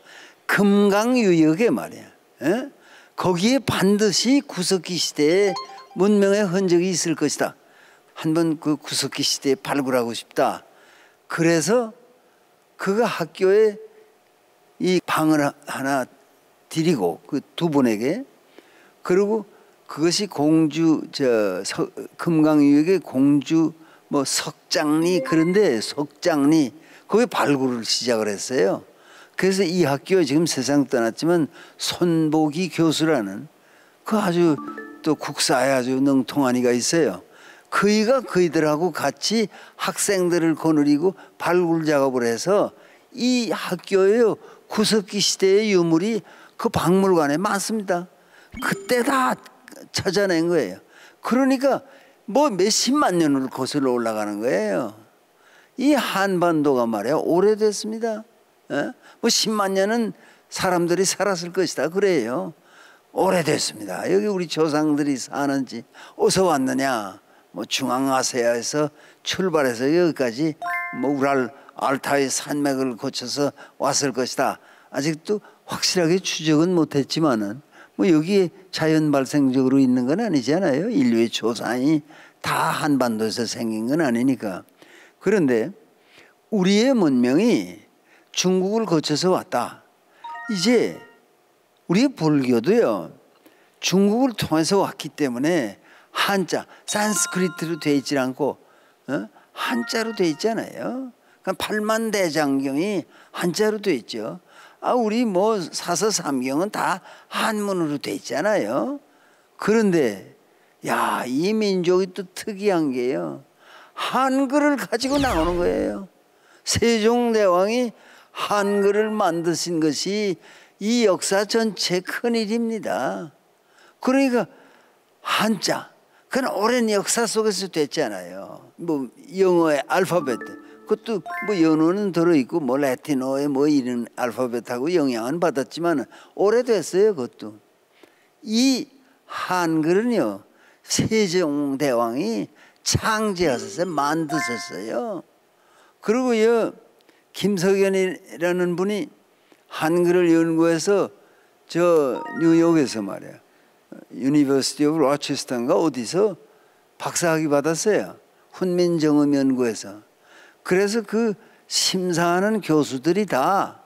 금강유역에 말이야, 에? 거기에 반드시 구석기 시대의 문명의 흔적이 있을 것이다. 한번 그 구석기 시대에 발굴하고 싶다. 그래서 그가 학교에 이 방을 하나 드리고 그 두 분에게, 그리고 그것이 공주 금강유역의 공주 뭐 석장리, 그런데 석장리 거기 발굴을 시작을 했어요. 그래서 이 학교에 지금 세상 떠났지만 손보기 교수라는 그 아주 또 국사에 아주 능통한 이가 있어요. 그이가 그이들하고 같이 학생들을 거느리고 발굴 작업을 해서 이 학교의 구석기 시대의 유물이 그 박물관에 많습니다. 그때 다 찾아낸 거예요. 그러니까 뭐 몇십만 년을 거슬러 올라가는 거예요. 이 한반도가 말이야 오래됐습니다. 에? 뭐 10만 년은 사람들이 살았을 것이다 그래요. 오래됐습니다. 여기 우리 조상들이 사는지 어디서 왔느냐, 뭐 중앙아시아에서 출발해서 여기까지 뭐 우랄 알타이 산맥을 거쳐서 왔을 것이다. 아직도 확실하게 추적은 못했지만은 뭐 여기에 자연 발생적으로 있는 건 아니잖아요. 인류의 조상이 다 한반도에서 생긴 건 아니니까. 그런데 우리의 문명이 중국을 거쳐서 왔다. 이제 우리의 불교도요, 중국을 통해서 왔기 때문에 한자, 산스크리트로 되어 있지 않고 한자로 되어 있잖아요. 그러니까 팔만대장경이 한자로 되어 있죠. 우리 뭐 사서삼경은 다 한문으로 돼 있잖아요. 그런데 야, 이 민족이 또 특이한 게요, 한글을 가지고 나오는 거예요. 세종대왕이 한글을 만드신 것이 이 역사 전체 큰일입니다. 그러니까 한자, 그건 오랜 역사 속에서 됐잖아요. 뭐 영어의 알파벳, 그것도 뭐 연어는 들어있고 뭐 라틴어에 뭐 이런 알파벳하고 영향은 받았지만 오래됐어요. 그것도. 이 한글은요, 세종대왕이 창제하셨어요. 만드셨어요. 그리고요, 김석연이라는 분이 한글을 연구해서 저 뉴욕에서 말이야, 유니버시티 오브 로체스터인가 어디서 박사학위 받았어요. 훈민정음 연구에서. 그래서 그 심사하는 교수들이 다,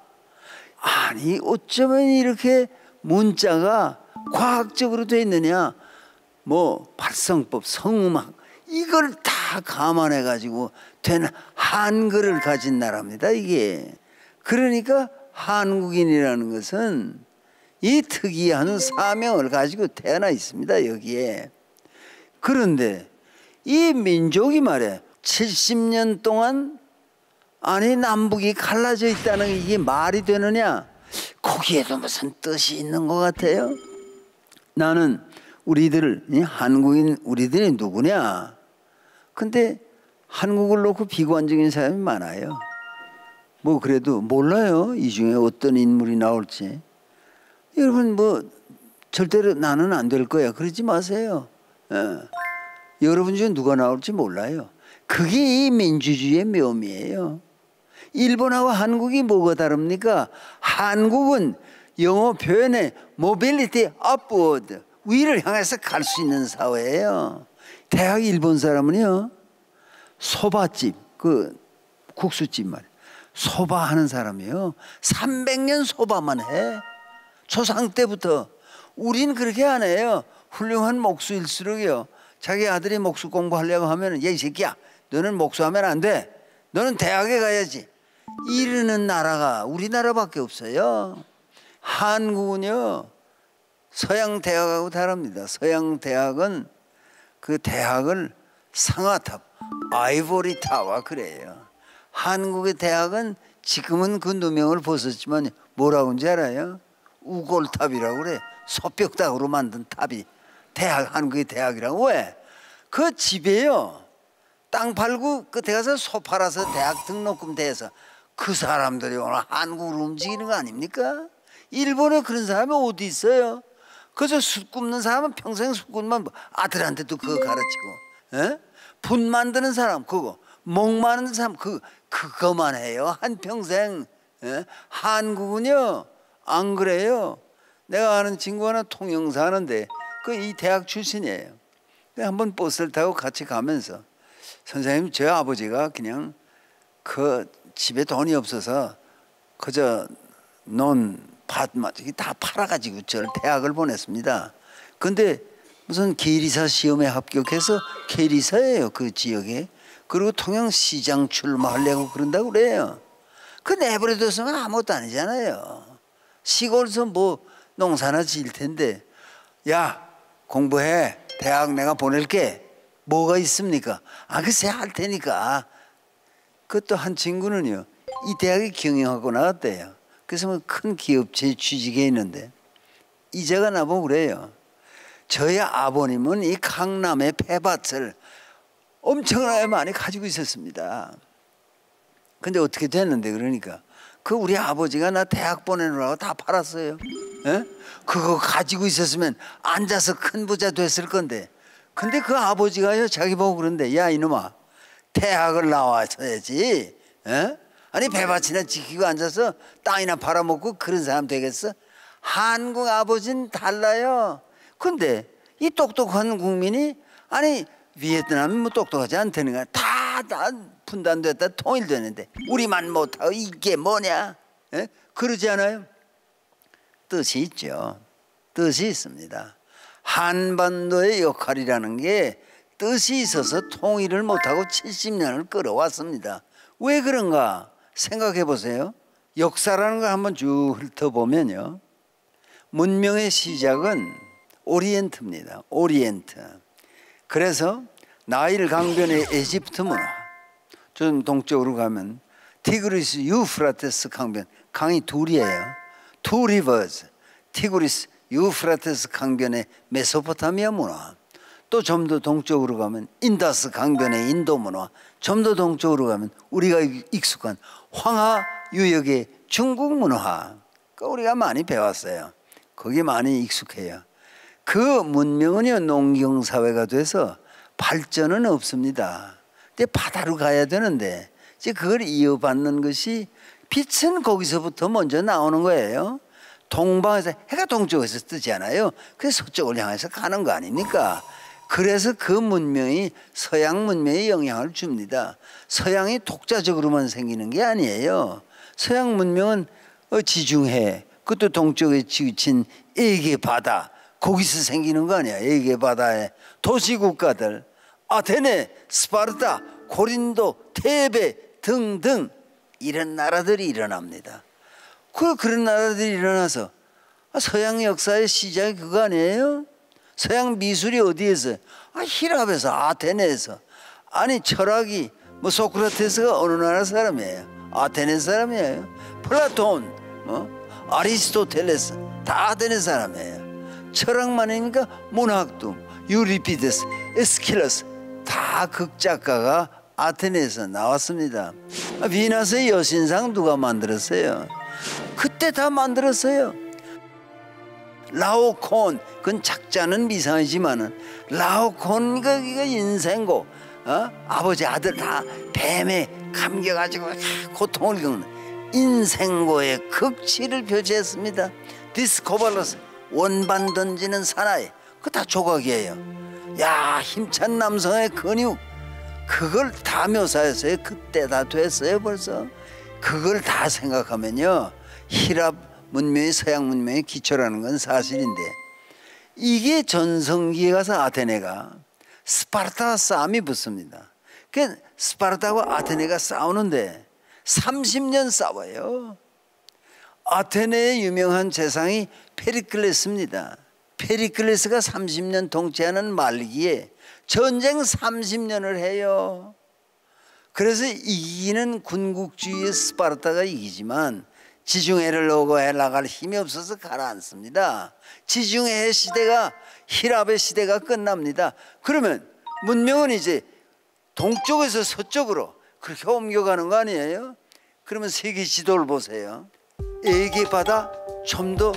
아니 어쩌면 이렇게 문자가 과학적으로 돼 있느냐, 뭐 발성법, 성음악 이걸 다 감안해 가지고 된 한글을 가진 나라입니다 이게. 그러니까 한국인이라는 것은 이 특이한 사명을 가지고 태어나 있습니다 여기에. 그런데 이 민족이 말이야 70년 동안 아니 남북이 갈라져 있다는 게 이게 말이 되느냐. 거기에도 무슨 뜻이 있는 것 같아요. 나는 우리들을, 한국인 우리들이 누구냐, 근데 한국을 놓고 비관적인 사람이 많아요. 뭐 그래도 몰라요 이 중에 어떤 인물이 나올지. 여러분 뭐 절대로 나는 안 될 거야 그러지 마세요. 여러분 중에 누가 나올지 몰라요. 그게 이 민주주의의 묘미예요. 일본하고 한국이 뭐가 다릅니까? 한국은 영어 표현에 모빌리티 업워드, 위를 향해서 갈 수 있는 사회예요. 대학 일본 사람은요, 소바집, 그 국수집 말이에요, 소바 하는 사람이에요. 300년 소바만 해. 조상 때부터. 우린 그렇게 안 해요. 훌륭한 목수일수록요, 자기 아들이 목수 공부하려고 하면 야 이 새끼야 너는 목수하면 안 돼, 너는 대학에 가야지, 이러는 나라가 우리나라밖에 없어요. 한국은요 서양 대학하고 다릅니다. 서양 대학은 그 대학을 상아탑, 아이보리 타워 그래요. 한국의 대학은 지금은 그 누명을 벗었지만 뭐라고 하는지 알아요? 우골탑이라고 그래. 소벽닭으로 만든 탑이 대학, 한국의 대학이라고. 왜? 그 집에요, 땅 팔고 끝에 가서 소 팔아서 대학 등록금 대서 그 사람들이 오늘 한국으로 움직이는 거 아닙니까? 일본에 그런 사람이 어디 있어요? 그저 숯 굽는 사람은 평생 숯 굽는 아들한테도 그거 가르치고, 에? 분 만드는 사람 그거, 목 마르는 사람 그거만 해요 한평생. 에? 한국은요 안 그래요. 내가 아는 친구 하나 통영 사는데 그 이 대학 출신이에요. 한번 버스를 타고 같이 가면서 선생님, 제 아버지가 그냥 그 집에 돈이 없어서 그저 논밭만 다 팔아가지고 저를 대학을 보냈습니다. 근데 무슨 계리사 시험에 합격해서 계리사예요 그 지역에. 그리고 통영시장 출마하려고 그런다고 그래요. 그 내버려뒀으면 아무것도 아니잖아요. 시골에서 뭐 농사나 지을 텐데, 야 공부해, 대학 내가 보낼게. 뭐가 있습니까? 아 글쎄 할 테니까. 그것도 한 친구는요 이 대학에 경영하고 나왔대요. 그래서 뭐 큰 기업체에 취직해 있는데 이제가 나보고 그래요. 저희 아버님은 이 강남의 폐밭을 엄청나게 많이 가지고 있었습니다. 근데 어떻게 됐는데, 그러니까 그 우리 아버지가 나 대학 보내느라고 다 팔았어요. 에? 그거 가지고 있었으면 앉아서 큰 부자 됐을 건데. 근데 그 아버지가요 자기 보고 그런데, 야 이놈아 대학을 나와서야지. 에? 아니 배밭이나 지키고 앉아서 땅이나 팔아먹고 그런 사람 되겠어? 한국 아버지는 달라요. 근데 이 똑똑한 국민이, 아니 베트남이 뭐 똑똑하지 않다는 거야. 다 분단됐다 통일되는데 우리만 못하고 이게 뭐냐? 에? 그러지 않아요? 뜻이 있죠. 뜻이 있습니다. 한반도의 역할이라는 게 뜻이 있어서 통일을 못하고 70년을 끌어왔습니다. 왜 그런가 생각해 보세요. 역사라는 걸 한번 쭉 훑어보면요, 문명의 시작은 오리엔트입니다. 오리엔트. 그래서 나일 강변의 에집트 문화, 좀 동쪽으로 가면 티그리스 유프라테스 강변, 강이 둘이에요. 투 리버스, 티그리스 유프라테스 강변의 메소포타미아 문화, 또 좀 더 동쪽으로 가면 인다스 강변의 인도 문화, 좀 더 동쪽으로 가면 우리가 익숙한 황하 유역의 중국 문화, 우리가 많이 배웠어요. 거기 많이 익숙해요. 그 문명은요 농경사회가 돼서 발전은 없습니다. 근데 바다로 가야 되는데 이제 그걸 이어받는 것이, 빛은 거기서부터 먼저 나오는 거예요. 동방에서 해가 동쪽에서 뜨잖아요. 그래서 서쪽을 향해서 가는 거 아닙니까? 그래서 그 문명이 서양 문명에 영향을 줍니다. 서양이 독자적으로만 생기는 게 아니에요. 서양 문명은 지중해, 그것도 동쪽에 치우친 에게 바다, 거기서 생기는 거 아니야. 에게 바다의 도시국가들, 아테네, 스파르타, 고린도, 테베 등등 이런 나라들이 일어납니다. 그런 나라들이 일어나서 서양 역사의 시작이 그거 아니에요? 서양 미술이 어디에서? 히랍에서, 아테네에서. 아니 철학이 뭐 소크라테스가 어느 나라 사람이에요? 아테네 사람이에요. 플라톤, 아리스토텔레스 다 아테네 사람이에요. 철학만이니까 문학도 유리피데스, 에스킬러스 다 극작가가 아테네에서 나왔습니다. 비너스의 여신상 누가 만들었어요? 그때 다 만들었어요. 라오콘, 그건 작자는 미상이지만은 라오콘 이거 인생고, 아버지 아들 다 뱀에 감겨가지고 고통을 겪는 인생고의 극치를 표시했습니다. 디스코발로스, 원반 던지는 사나이, 그거 다 조각이에요. 야, 힘찬 남성의 근육, 그걸 다 묘사했어요. 그때 다 됐어요 벌써. 그걸 다 생각하면요, 히랍 문명이 서양 문명의 기초라는 건 사실인데, 이게 전성기에 가서 아테네가 스파르타와 싸움이 붙습니다. 그 스파르타와 아테네가 싸우는데 30년 싸워요. 아테네의 유명한 재상이 페리클레스입니다. 페리클레스가 30년 통치하는 말기에 전쟁 30년을 해요. 그래서 이기는 군국주의의 스파르타가 이기지만 지중해를 오고 헬라갈 힘이 없어서 가라앉습니다. 지중해 시대가, 히랍의 시대가 끝납니다. 그러면 문명은 이제 동쪽에서 서쪽으로 그렇게 옮겨가는 거 아니에요? 그러면 세계 지도를 보세요. 에게 바다 좀 더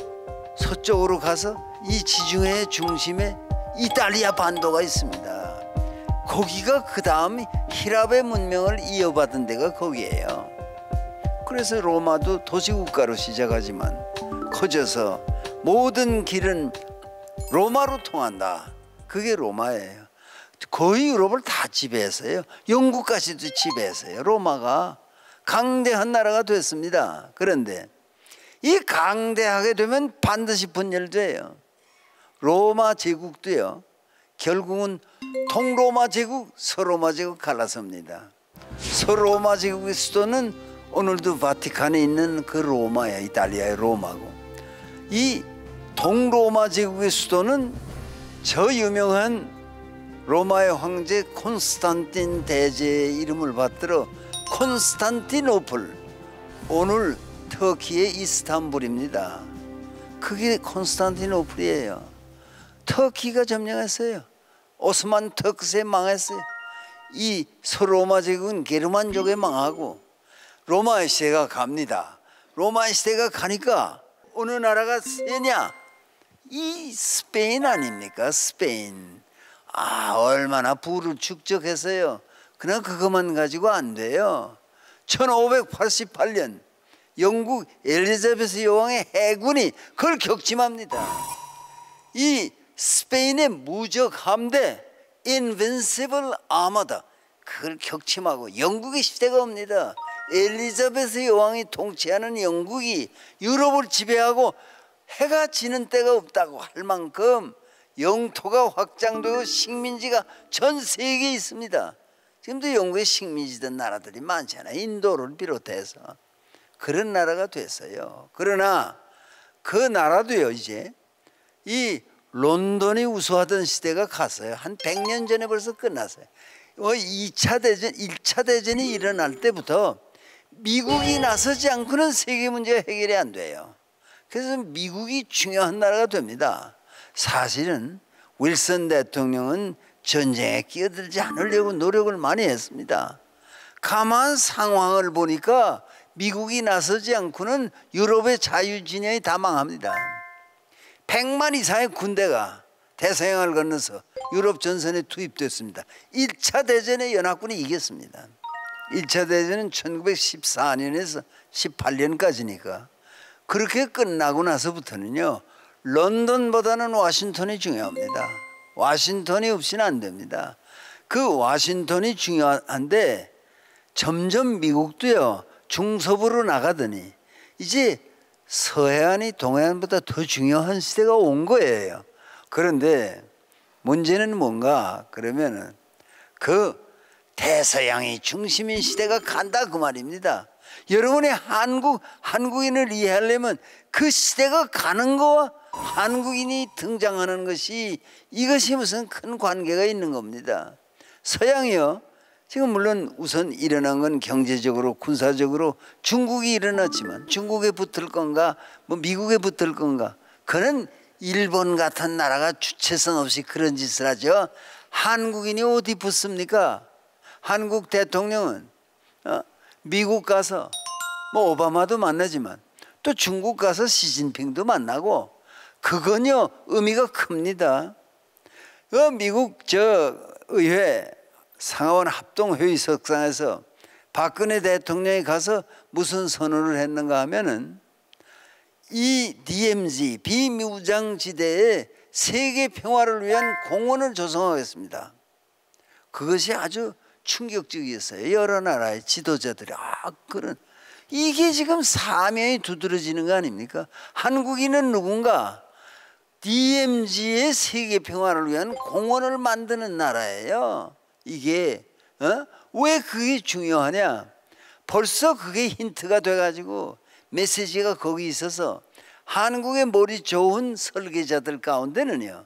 서쪽으로 가서 이 지중해의 중심에 이탈리아 반도가 있습니다. 거기가 그 다음 히랍의 문명을 이어받은 데가 거기에요. 그래서 로마도 도시국가로 시작하지만 커져서 모든 길은 로마로 통한다. 그게 로마예요. 거의 유럽을 다 지배했어요. 영국까지도 지배했어요. 로마가 강대한 나라가 됐습니다. 그런데 이 강대하게 되면 반드시 분열돼요. 로마 제국도요, 결국은 동로마 제국, 서로마 제국 갈라섭니다. 서로마 제국의 수도는 오늘도 바티칸에 있는 그 로마야, 이탈리아의 로마고, 이 동로마 제국의 수도는 저 유명한 로마의 황제 콘스탄틴 대제의 이름을 받들어 콘스탄티노플, 오늘 터키의 이스탄불입니다. 그게 콘스탄티노플이에요. 터키가 점령했어요. 오스만 터크스에 망했어요. 이 서로마 제국은 게르만족에 망하고 로마의 시대가 갑니다. 로마의 시대가 가니까 어느 나라가 세냐? 이 스페인 아닙니까? 스페인. 얼마나 부를 축적했어요. 그냥 그것만 가지고 안 돼요. 1588년 영국 엘리자베스 여왕의 해군이 그걸 격침합니다. 이 스페인의 무적 함대 Invincible Armada, 그걸 격침하고 영국의 시대가 옵니다. 엘리자베스 여왕이 통치하는 영국이 유럽을 지배하고 해가 지는 때가 없다고 할 만큼 영토가 확장되고 식민지가 전 세계에 있습니다. 지금도 영국에 식민지된 나라들이 많잖아요. 인도를 비롯해서. 그런 나라가 됐어요. 그러나 그 나라도요, 이제 이 론던이 우수하던 시대가 갔어요. 한 100년 전에 벌써 끝났어요. 2차 대전, 1차 대전이 일어날 때부터 미국이 나서지 않고는 세계 문제가 해결이 안 돼요. 그래서 미국이 중요한 나라가 됩니다. 사실은 윌슨 대통령은 전쟁에 끼어들지 않으려고 노력을 많이 했습니다. 가만 상황을 보니까 미국이 나서지 않고는 유럽의 자유진영이 다 망합니다. 100만 이상의 군대가 대서양을 건너서 유럽 전선에 투입됐습니다. 1차 대전에 연합군이 이겼습니다. 1차 대전은 1914년에서 18년까지니까 그렇게 끝나고 나서부터는요, 런던보다는 와싱턴이 중요합니다. 와싱턴이 없이는 안 됩니다. 그 와싱턴이 중요한데 점점 미국도요, 중서부로 나가더니 이제 서해안이 동해안보다 더 중요한 시대가 온 거예요. 그런데 문제는 뭔가 그러면은 그 대서양이 중심인 시대가 간다 그 말입니다. 여러분이 한국인을 이해하려면 그 시대가 가는 거와 한국인이 등장하는 것이, 이것이 무슨 큰 관계가 있는 겁니다. 서양이요, 지금 물론 우선 일어난 건 경제적으로 군사적으로 중국이 일어났지만 중국에 붙을 건가 뭐 미국에 붙을 건가, 그는 일본 같은 나라가 주체성 없이 그런 짓을 하죠. 한국인이 어디 붙습니까? 한국 대통령은 미국 가서 뭐 오바마도 만나지만 또 중국 가서 시진핑도 만나고, 그건요 의미가 큽니다. 미국 의회 상하원 합동회의석상에서 박근혜 대통령이 가서 무슨 선언을 했는가 하면은 이 DMZ 비무장지대에 세계 평화를 위한 공원을 조성하겠습니다. 그것이 아주 충격적이었어요. 여러 나라의 지도자들이 그런, 이게 지금 사명이 두드러지는 거 아닙니까? 한국인은 누군가 DMZ의 세계 평화를 위한 공원을 만드는 나라예요. 이게 왜 그게 중요하냐? 벌써 그게 힌트가 돼가지고 메시지가 거기 있어서 한국의 머리 좋은 설계자들 가운데는요,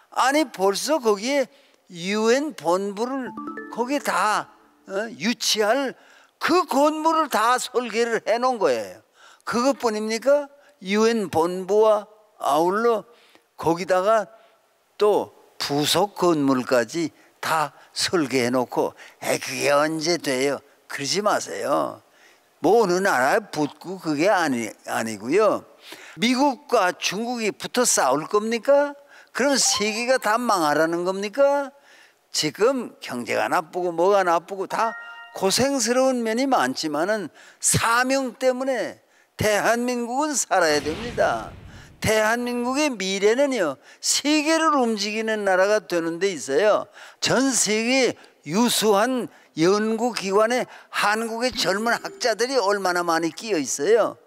아니 벌써 거기에 UN 본부를 거기에 다 유치할 그 건물을 다 설계를 해놓은 거예요. 그것뿐입니까? UN 본부와 아울러 거기다가 또 부속 건물까지 다 설계해놓고 그게 언제 돼요? 그러지 마세요. 뭐 어느 나라에 붙고 그게 아니고요. 미국과 중국이 붙어 싸울 겁니까? 그럼 세계가 다 망하라는 겁니까? 지금 경제가 나쁘고 뭐가 나쁘고 다 고생스러운 면이 많지만은 사명 때문에 대한민국은 살아야 됩니다. 대한민국의 미래는요, 세계를 움직이는 나라가 되는 데 있어요. 전 세계 유수한 연구기관에 한국의 젊은 학자들이 얼마나 많이 끼어 있어요.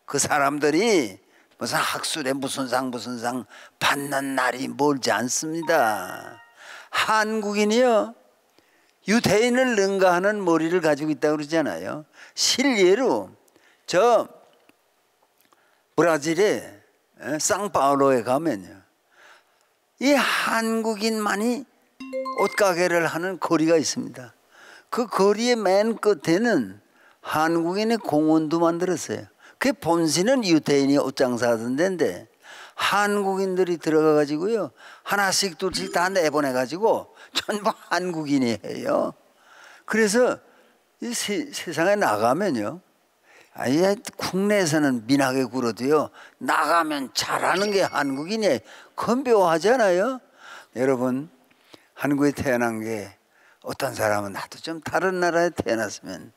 그 사람들이 무슨 학술에 무슨 상 받는 날이 멀지 않습니다. 한국인이요, 유대인을 능가하는 머리를 가지고 있다고 그러잖아요. 실례로 저 브라질의 상파울로에 가면요, 이 한국인만이 옷가게를 하는 거리가 있습니다. 그 거리의 맨 끝에는 한국인의 공원도 만들었어요. 그 본신은 유대인이 옷장사 하던 데인데 한국인들이 들어가 가지고요, 하나씩 둘씩 다 내보내 가지고 전부 한국인이 해요. 그래서 이 세상에 나가면요, 아예 국내에서는 민하게 굴어도요, 나가면 잘하는 게 한국인이에요. 건배하잖아요. 여러분, 한국에 태어난 게 어떤 사람은 나도 좀 다른 나라에 태어났으면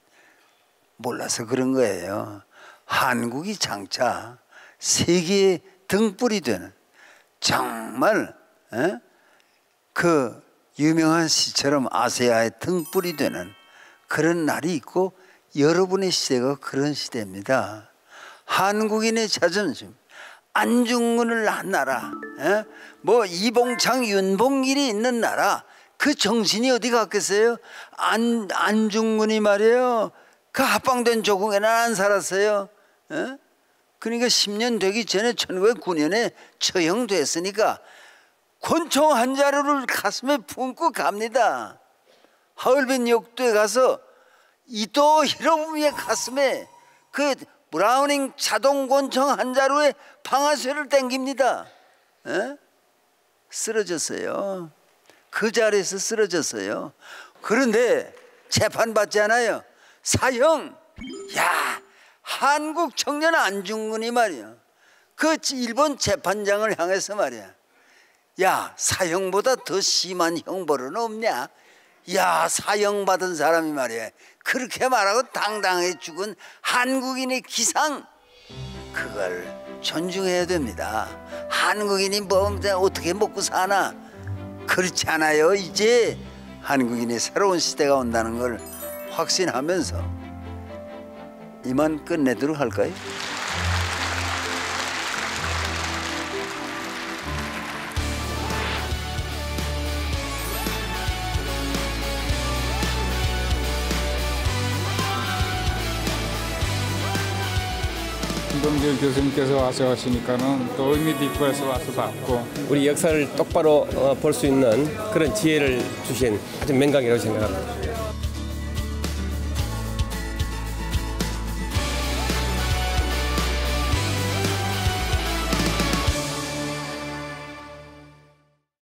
몰라서 그런 거예요. 한국이 장차 세계의 등불이 되는, 정말 그 유명한 시처럼 아세아의 등불이 되는 그런 날이 있고, 여러분의 시대가 그런 시대입니다. 한국인의 자존심, 안중근을 낳은 나라, 뭐 이봉창 윤봉길이 있는 나라, 그 정신이 어디 갔겠어요? 안중근이 말이에요, 그 합방된 조국에는 안 살았어요. 그러니까 10년 되기 전에 1909년에 처형됐으니까 권총 한 자루를 가슴에 품고 갑니다. 하얼빈 역도에 가서 이도 히로부미의 가슴에 그 브라우닝 자동 권총 한 자루에 방아쇠를 당깁니다. 쓰러졌어요. 그 자리에서 쓰러졌어요. 그런데 재판받지 않아요. 사형. 야, 한국 청년 안중근이 말이야, 그 일본 재판장을 향해서 말이야, 야, 사형보다 더 심한 형벌은 없냐? 야, 사형 받은 사람이 말이야, 그렇게 말하고 당당하게 죽은 한국인의 기상, 그걸 존중해야 됩니다. 한국인이 뭐 어떻게 먹고 사나? 그렇지 않아요. 이제 한국인의 새로운 시대가 온다는 걸 확신하면서 이만 끝내도록 할까요? 김동길 교수님께서 와서 하시니까는 또 의미도 있고 해서 와서 봤고, 우리 역사를 똑바로 볼 수 있는 그런 지혜를 주신 아주 맹강이라고 생각합니다.